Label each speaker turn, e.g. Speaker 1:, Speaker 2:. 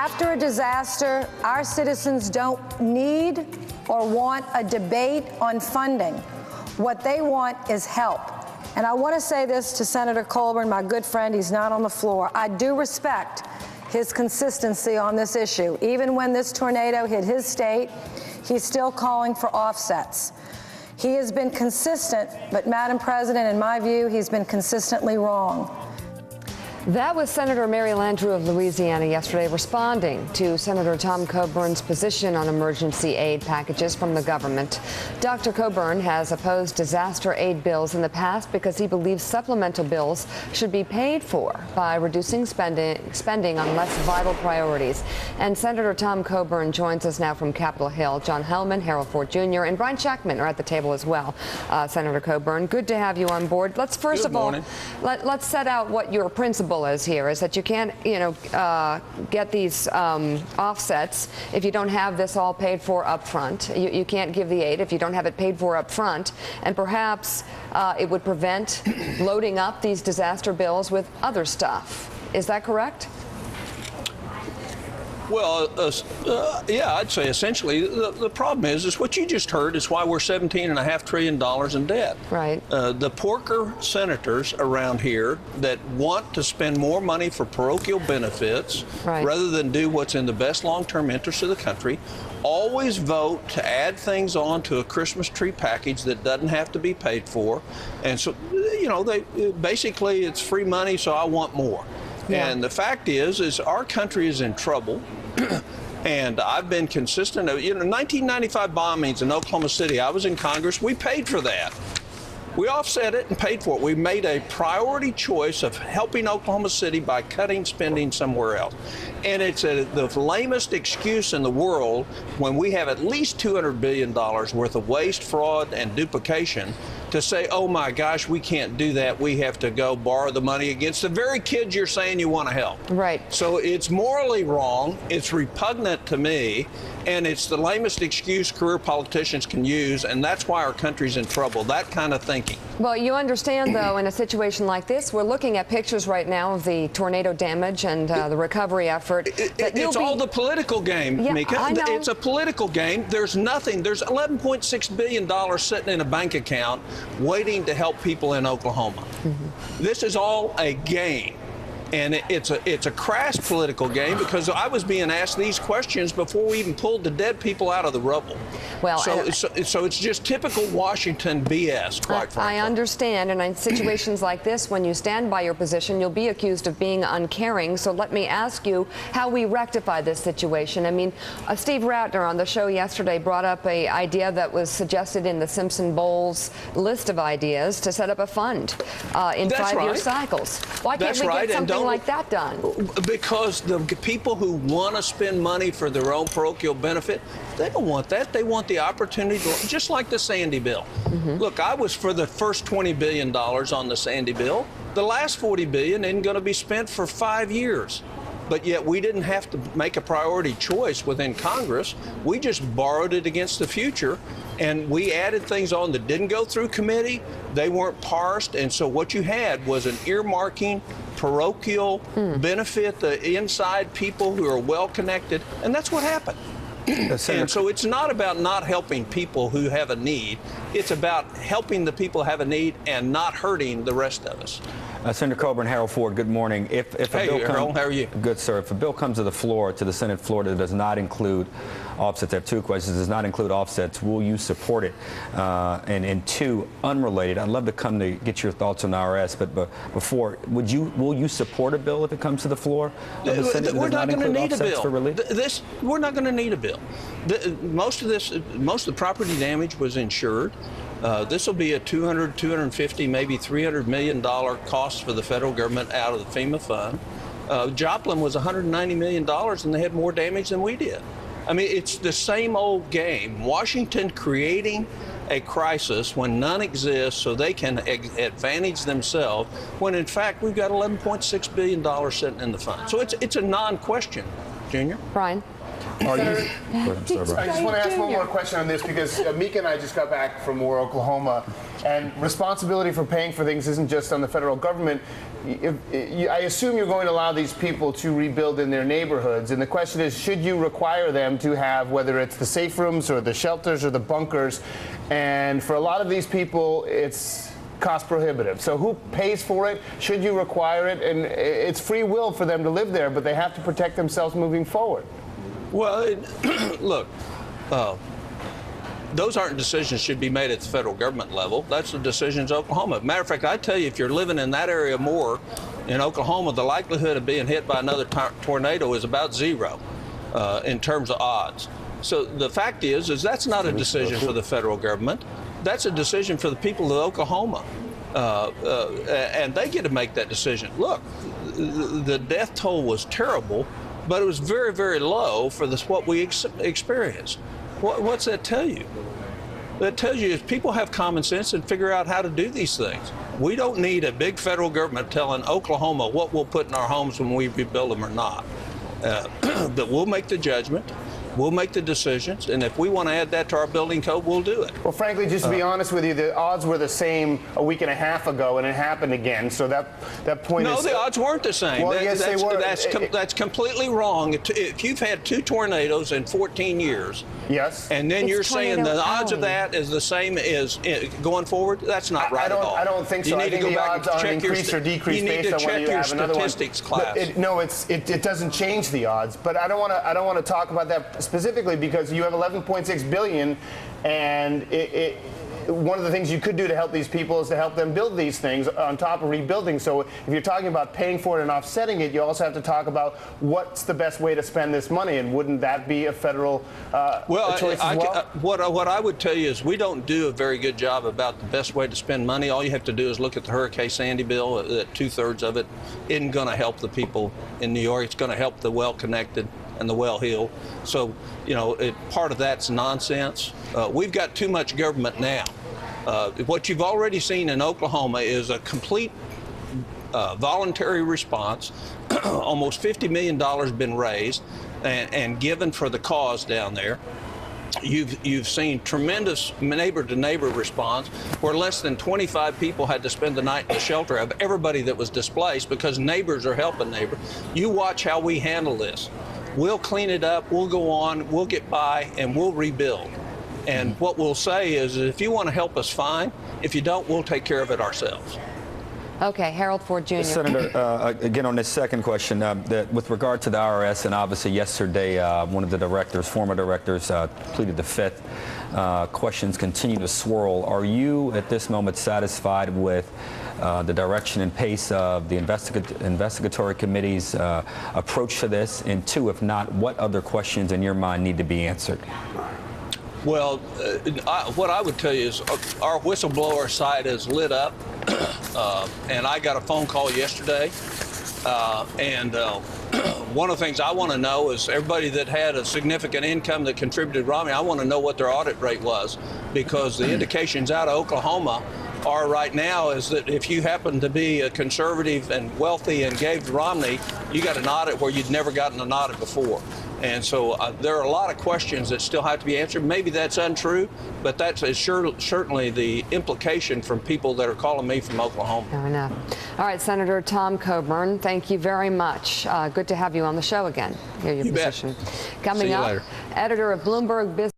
Speaker 1: After a disaster, our citizens don't need or want a debate on funding. What they want is help. And I want to say this to Senator Coburn, my good friend. He's not on the floor. I do respect his consistency on this issue. Even when this tornado hit his state, he's still calling for offsets. He has been consistent, but Madam President, in my view, he's been consistently wrong.
Speaker 2: That was Senator Mary Landrieu of Louisiana yesterday responding to Senator Tom Coburn's position on emergency aid packages from the government. Dr. Coburn has opposed disaster aid bills in the past because he believes supplemental bills should be paid for by reducing spending on less vital priorities. And Senator Tom Coburn joins us now from Capitol Hill. John Hellman, Harold Ford Jr., and Brian Shackman are at the table as well. Senator Coburn, good to have you on board. Let's first of all, let's set out what your principle is here, is that you can't, get these offsets if you don't have this all paid for up front. You can't give the aid if you don't have it paid for up front, and perhaps it would prevent loading up these disaster bills with other stuff. Is that correct?
Speaker 3: Well, yeah, I'd say essentially the problem is what you just heard is why we're $17.5 trillion in debt.
Speaker 2: Right.
Speaker 3: The porker senators around here that want to spend more money for parochial benefits rather than do what's in the best long-term interest of the country always vote to add things on to a Christmas tree package that doesn't have to be paid for. And so, basically it's free money, so I want more. Yeah. And the fact is our country is in trouble. And I've been consistent. 1995 bombings in Oklahoma City, I was in Congress. We paid for that. We offset it and paid for it. We made a priority choice of helping Oklahoma City by cutting spending somewhere else. And it's the lamest excuse in the world when we have at least $200 billion worth of waste, fraud, and duplication to say, oh my gosh, we can't do that. We have to go borrow the money against the very kids you're saying you want to help.
Speaker 2: Right.
Speaker 3: So it's morally wrong. It's repugnant to me. And it's the lamest excuse career politicians can use, and that's why our country's in trouble, that kind of thinking.
Speaker 2: Well, you understand, though, in a situation like this, we're looking at pictures right now of the tornado damage and the recovery effort.
Speaker 3: It's all the political game,
Speaker 2: yeah,
Speaker 3: Mika.
Speaker 2: I know.
Speaker 3: It's a political game. There's nothing. There's $11.6 billion sitting in a bank account waiting to help people in Oklahoma. Mm-hmm. This is all a game. And it's a crass political game because I was being asked these questions before we even pulled the dead people out of the rubble. Well, so it's just typical Washington BS, quite frankly.
Speaker 2: I understand, and in situations like this, when you stand by your position, you'll be accused of being uncaring. So let me ask you how we rectify this situation. I mean, Steve Ratner on the show yesterday brought up an idea that was suggested in the Simpson Bowles list of ideas to set up a fund in 5-year cycles. Why can't we get something like that done?
Speaker 3: Because the people who want to spend money for their own parochial benefit, they don't want that. They want the opportunity to, just like the Sandy bill. Mm-hmm. Look, I was for the first $20 billion on the Sandy bill. The last $40 billion isn't going to be spent for 5 years. But yet we didn't have to make a priority choice within Congress. We just borrowed it against the future, and we added things on that didn't go through committee. They weren't parsed, and so what you had was an earmarking parochial benefit, the inside people who are well connected, and that's what happened. And so it's not about not helping people who have a need. It's about helping the people who have a need and not hurting the rest of us.
Speaker 4: Senator Coburn, Harold Ford, good morning.
Speaker 3: Hey, Harold, how are you?
Speaker 4: Good, sir. If a bill comes to the floor, to the Senate floor, that does not include offsets, I have two questions. Does not include offsets, will you support it? And two, unrelated, I'd love to come to get your thoughts on IRS, but before, will you support a bill if it comes to the floor of the Senate that does not include offsets for relief?
Speaker 3: We're not going to need a bill. Most of the property damage was insured. This will be a $200, $250, maybe $300 million cost for the federal government out of the FEMA fund. Joplin was $190 million, and they had more damage than we did. I mean, it's the same old game. Washington creating a crisis when none exists so they can advantage themselves, when in fact we've got $11.6 billion sitting in the fund. So it's a non-question. Junior.
Speaker 2: Brian.
Speaker 4: Are you?
Speaker 5: I just want to ask one more question on this because Mika and I just got back from War, Oklahoma, and responsibility for paying for things isn't just on the federal government. I assume you're going to allow these people to rebuild in their neighborhoods, and the question is, should you require them to have, whether it's the safe rooms or the shelters or the bunkers? And for a lot of these people, it's cost prohibitive. So who pays for it? Should you require it? And it's free will for them to live there, but they have to protect themselves moving forward.
Speaker 3: Well, look, those aren't decisions should be made at the federal government level. That's the decisions of Oklahoma. Matter of fact, I tell you, if you're living in that area more in Oklahoma, the likelihood of being hit by another tornado is about zero in terms of odds. So the fact is that's not a decision for the federal government. That's a decision for the people of Oklahoma. And they get to make that decision. Look, the death toll was terrible, but it was very, very low for what we experienced. What's that tell you? That tells you if people have common sense and figure out how to do these things. We don't need a big federal government telling Oklahoma what we'll put in our homes when we rebuild them or not. But we'll make the judgment. We'll make the decisions, and if we want to add that to our building code, we'll do it.
Speaker 5: Well, frankly, just to be honest with you, the odds were the same a week and a half ago, and it happened again. So that point is...
Speaker 3: No, the odds weren't the same.
Speaker 5: Well, yes, they were.
Speaker 3: That's completely wrong. If you've had 2 tornadoes in 14 years,
Speaker 5: yes,
Speaker 3: and then you're saying the odds of
Speaker 2: alley.
Speaker 3: that is the same as going forward, that's not right at all.
Speaker 5: I don't think so.
Speaker 3: You need
Speaker 5: I think
Speaker 3: to go
Speaker 5: the
Speaker 3: back
Speaker 5: odds
Speaker 3: and
Speaker 5: are
Speaker 3: check
Speaker 5: increase or decrease based on whether you have another one.
Speaker 3: statistics class.
Speaker 5: It doesn't change the odds. But I don't want to talk about that specifically because you have 11.6 billion, and one of the things you could do to help these people is to help them build these things on top of rebuilding. So if you're talking about paying for it and offsetting it, you also have to talk about what's the best way to spend this money, and wouldn't that be a federal choice as well?
Speaker 3: What I would tell you is we don't do a very good job about the best way to spend money. All you have to do is look at the Hurricane Sandy bill. That 2/3 of it isn't going to help the people in New York. It's going to help the well-connected and the well-heeled. So, part of that's nonsense. We've got too much government now. What you've already seen in Oklahoma is a complete voluntary response. Almost $50 million been raised and given for the cause down there. You've seen tremendous neighbor-to-neighbor response where less than 25 people had to spend the night in the shelter of everybody that was displaced because neighbors are helping neighbors. You watch how we handle this. We'll clean it up, we'll go on, we'll get by, and we'll rebuild. And what we'll say is if you want to help us, fine. If you don't, we'll take care of it ourselves.
Speaker 2: Okay, Harold Ford Jr.
Speaker 4: Senator, again on this second question, with regard to the IRS, and obviously yesterday one of the former directors, pleaded the fifth. Questions continue to swirl. Are you at this moment satisfied with the direction and pace of the investigatory committee's approach to this? And 2, if not, what other questions in your mind need to be answered?
Speaker 3: Well, what I would tell you is our whistleblower side is lit up, and I got a phone call yesterday, and one of the things I want to know is everybody that had a significant income that contributed to Romney, I want to know what their audit rate was, because the indications out of Oklahoma are right now is that if you happen to be a conservative and wealthy and gave to Romney, you got an audit where you'd never gotten an audit before. And so there are a lot of questions that still have to be answered. Maybe that's untrue, but that's certainly the implication from people that are calling me from Oklahoma.
Speaker 2: Fair enough. All right, Senator Tom Coburn, thank you very much. Good to have you on the show again. Hear your position.
Speaker 3: Bet.
Speaker 2: Coming
Speaker 3: See you
Speaker 2: up,
Speaker 3: later.
Speaker 2: editor of Bloomberg Business.